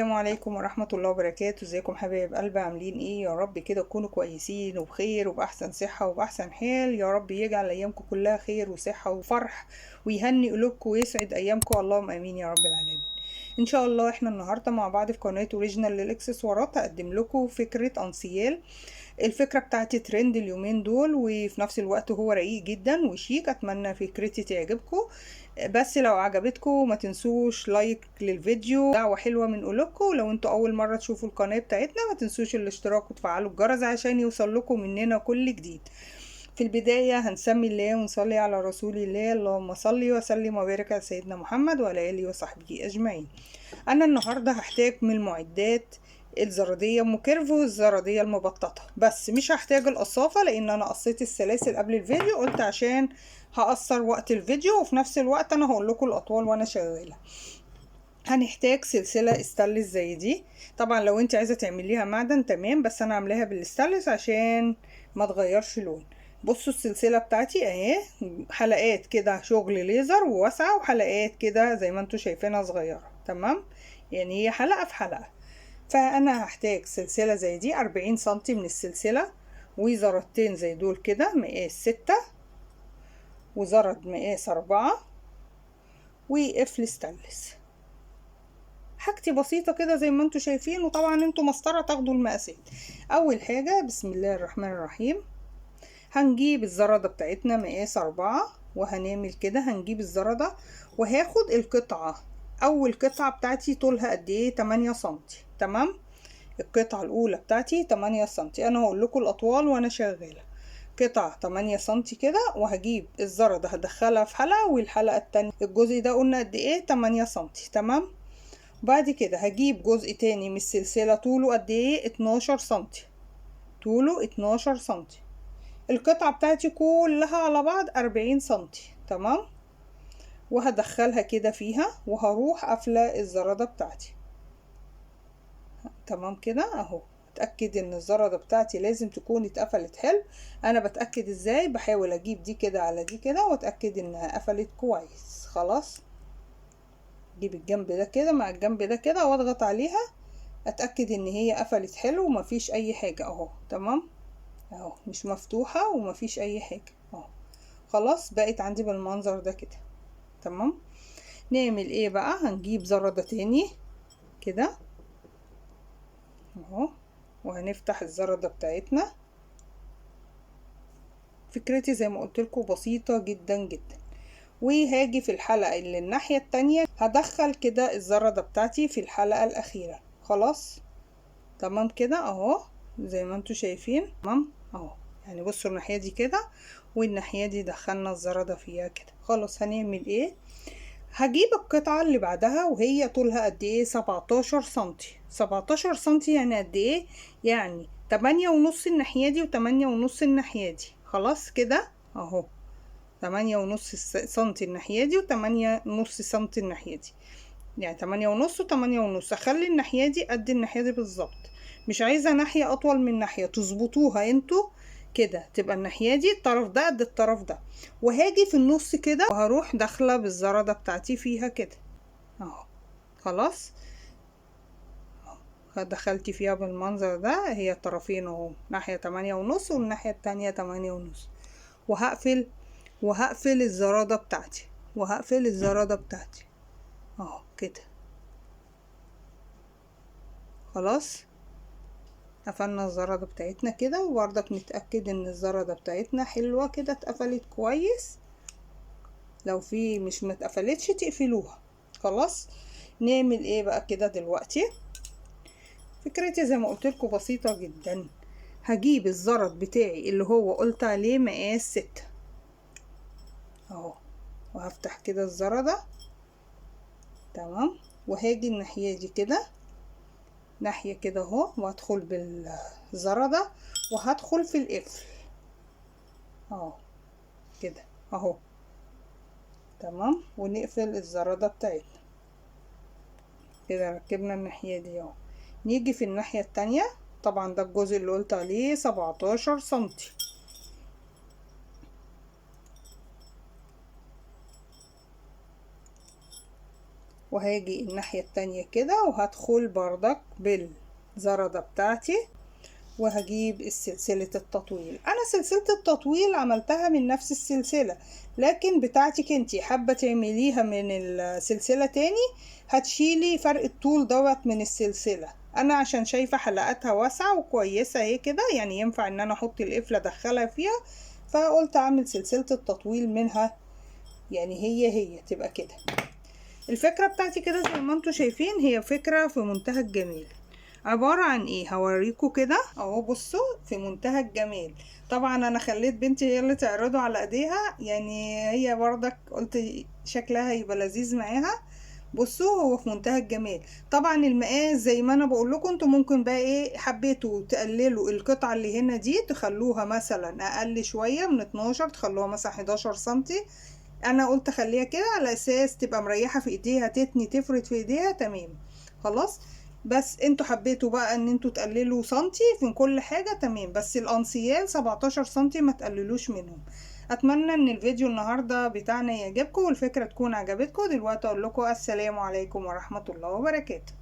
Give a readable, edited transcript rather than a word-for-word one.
السلام عليكم ورحمة الله وبركاته. ازيكم حبايب قلبي؟ عاملين ايه؟ يا رب كده تكونوا كويسين وبخير وبأحسن صحة وبأحسن حال. يا رب يجعل ايامكم كلها خير وصحة وفرح ويهني قلوبكم ويسعد ايامكم، اللهم امين يا رب العالمين. ان شاء الله احنا النهاردة مع بعض في قناة اوريجينال للاكسسوارات هقدم لكم فكرة انسيال. الفكرة بتاعتي ترند اليومين دول، وفي نفس الوقت هو رقيق جدا وشيك. اتمنى فكرتي تعجبكم، بس لو عجبتكم ما تنسوش لايك للفيديو، دعوة حلوة من قلوبكم. لو انتوا اول مرة تشوفوا القناة بتاعتنا ما تنسوش الاشتراك وتفعلوا الجرس عشان يوصل لكم مننا كل جديد. في البداية هنسمي الله ونصلي على رسول الله، اللهم صل وسلم وبارك على سيدنا محمد وعلى آله وصحبه أجمعين. أنا النهاردة هحتاج من المعدات الزرادية ام كيرف والزرادية المبططة، بس مش هحتاج القصافة لان انا قصيت السلاسل قبل الفيديو، قلت عشان هقصر وقت الفيديو وفي نفس الوقت انا هقول لكم الاطوال وانا شغالة. هنحتاج سلسلة استانلس زي دي. طبعا لو انت عايزة تعمليها معدن تمام، بس انا عاملاها بالاستانلس عشان ما تغيرش لون. بصوا السلسلة بتاعتي اهي، حلقات كده شغل ليزر وواسعة، وحلقات كده زي ما انتوا شايفينها صغيرة. تمام، يعني هي حلقة في حلقة. فانا هحتاج سلسلة زي دي 40 سنتي من السلسلة، وزرتين زي دول كده مقاس 6، وزرد مقاس 4، وقفل ستانلس. حاجتي بسيطة كده زي ما انتوا شايفين، وطبعا انتوا مسطرة تاخدوا المقاسات. اول حاجة بسم الله الرحمن الرحيم، هنجيب الزردة بتاعتنا مقاس 4، وهنعمل كده هنجيب الزردة وهاخد القطعة. اول قطعة بتاعتي طولها قد ايه؟ 8 سنتي. تمام، القطعة الأولى بتاعتي 8 سنتي. أنا هقول لكم الأطوال وأنا شغالة. قطعة 8 سنتي كده، وهجيب الزردة هدخلها في حلقة، والحلقة التانية الجزء ده قلنا قد إيه؟ 8 سنتي. تمام، بعد كده هجيب جزء تاني من السلسلة طوله قد إيه؟ 12 سنتي. طوله 12 سنتي. القطعة بتاعتي كلها على بعض 40 سنتي. تمام، وهدخلها كده فيها وهروح قافلة الزردة بتاعتي. تمام كده اهو. اتاكد ان الزردة بتاعتي لازم تكون اتقفلت حلو. انا بتاكد ازاي؟ بحاول اجيب دي كده على دي كده واتاكد انها قفلت كويس. خلاص، اجيب الجنب ده كده مع الجنب ده كده واضغط عليها، اتاكد ان هي قفلت حلو ومفيش اي حاجه اهو. تمام اهو، مش مفتوحه ومفيش اي حاجه اهو. خلاص بقت عندي بالمنظر ده كده. تمام، نعمل ايه بقى؟ هنجيب زردة تاني كده اهو، وهنفتح الزردة بتاعتنا. فكرتي زي ما قلت لكم بسيطة جدا جدا. وهاجي في الحلقة اللي الناحية التانية هدخل كده الزردة بتاعتي في الحلقة الأخيرة. خلاص تمام كده اهو زي ما انتوا شايفين. تمام اهو، يعني بصوا الناحية دي كده والناحية دي دخلنا الزردة فيها كده. خلاص هنعمل ايه؟ هجيب القطعة اللي بعدها وهي طولها قد ايه؟ 17 سنتي. 17 سنتي يعني قد ايه؟ يعني 8.5 الناحية دي و8.5 الناحية دي. خلاص كده اهو، 8.5 سنتي الناحية دي و8.5 سنتي الناحية دي، يعني 8.5 و8.5. اخلي الناحية دي قد الناحية دي بالظبط، مش عايزة ناحية اطول من ناحية، تظبطوها انتوا كده، تبقى الناحية دي الطرف ده قد الطرف ده. وهاجي في النص كده وهروح داخلة بالزردة بتاعتي فيها كده اهو. خلاص دخلت فيها بالمنظر ده، هي الطرفين اهو، ناحية 8.5 والناحية التانية 8.5. وهقفل الزرادة بتاعتي، وهقفل الزرادة بتاعتي اهو كده. خلاص قفلنا الزرادة بتاعتنا كده، وبرضك نتأكد ان الزرادة بتاعتنا حلوة كده اتقفلت كويس. لو في مش متقفلتش تقفلوها. خلاص نعمل ايه بقى كده دلوقتي؟ فكرتي زي ما قلت لكم بسيطة جدا. هجيب الزرد بتاعي اللي هو قلت عليه مقاس 6 اهو، وهفتح كده الزردة. تمام، وهاجي الناحية دي كده ناحية كده اهو، وهدخل بالزردة وهدخل في القفل اهو كده اهو. تمام، ونقفل الزردة بتاعتنا كده. ركبنا الناحية دي اهو. نيجي في الناحية التانية، طبعا ده الجزء اللي قلت عليه 17 سنتي. وهاجي الناحية التانية كده وهدخل بردك بالزردة بتاعتي، وهجيب سلسلة التطويل. انا سلسلة التطويل عملتها من نفس السلسلة، لكن بتاعتك انتي حابة تعمليها من السلسلة تاني هتشيلي فرق الطول دوت من السلسلة. انا عشان شايفة حلقاتها واسعة وكويسة اهي كده، يعني ينفع ان انا احط القفلة ادخلها فيها، فقلت اعمل سلسلة التطويل منها، يعني هي تبقى كده. الفكرة بتاعتي كده زي ما انتوا شايفين، هي فكرة في منتهى الجمال. عبارة عن ايه؟ هوريكم كده اهو، بصوا في منتهى الجمال. طبعا انا خليت بنتي هي اللي تعرضه على ايديها، يعني هي برضك قلت شكلها يبقى لذيذ معاها. بصوا هو في منتهى الجمال. طبعا المقاس زي ما انا بقول لكم، انتوا ممكن بقى ايه، حبيتوا تقللوا القطعة اللي هنا دي تخلوها مثلا اقل شوية من 12، تخلوها مثلا 11 سنتي. انا قلت خليها كده على اساس تبقى مريحة في ايديها، تتني تفرد في ايديها تمام. خلاص. بس انتوا حبيتوا بقى ان انتوا تقللوا سنتي في كل حاجة تمام، بس الانسيال 17 سنتي ما تقللوش منهم. اتمنى ان الفيديو النهاردة بتاعنا يعجبكم والفكرة تكون عجبتكم. دلوقتي اقول لكم السلام عليكم ورحمة الله وبركاته.